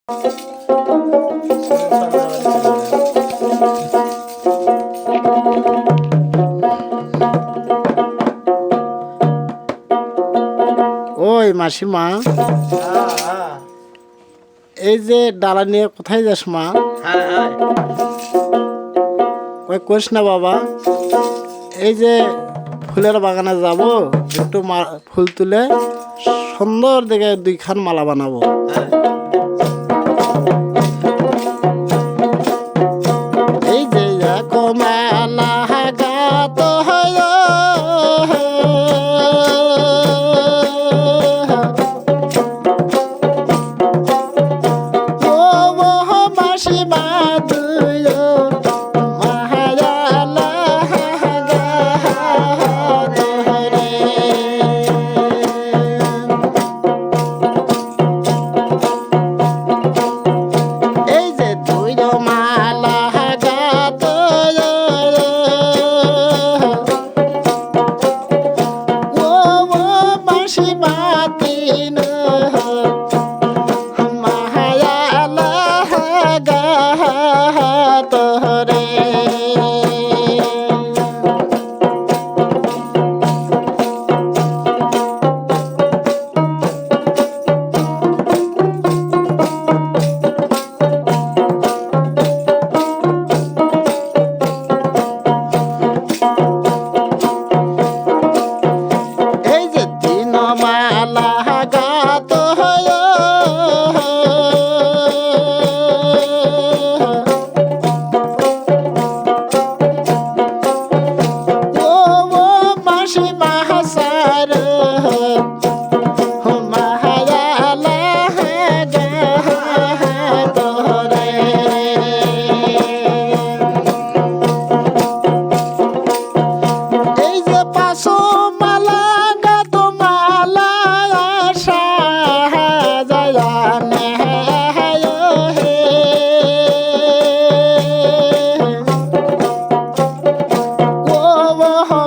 ওই মাসিমা, এই যে ডালা নিয়ে কোথায় যাস মা? ওই করিস না বাবা, এই যে ফুলের বাগানে যাব, একটু ফুল তুলে সুন্দর দেখে 2খান মালা বানাবো। এই যে মালা গাত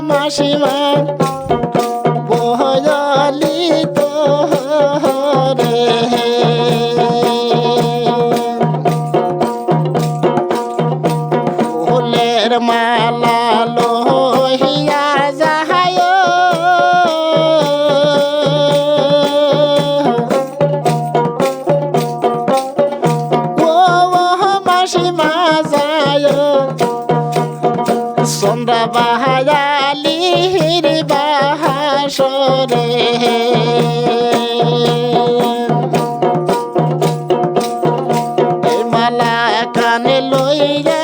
মাসিমা বহলি তো রে ফুলের মালা লোহিয়া যাহায় ও মাসিমা যায় সন্ধ্যা বাহালির বাহাসরে মালা কানে লইয়া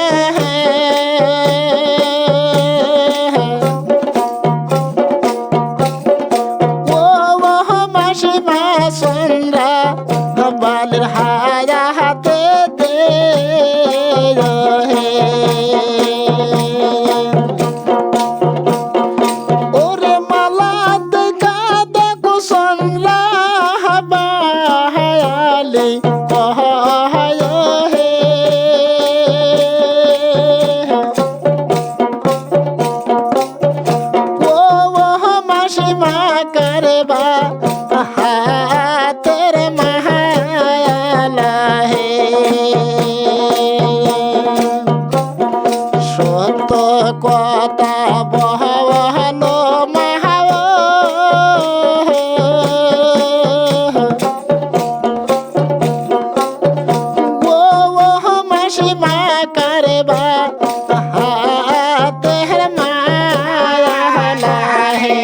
ও মাসিমা সন্ধ্যা বালের হায়া হাতে দে কথা বহলো মাহাও ও মাসিমা করবা হাতের মায়া লাহে।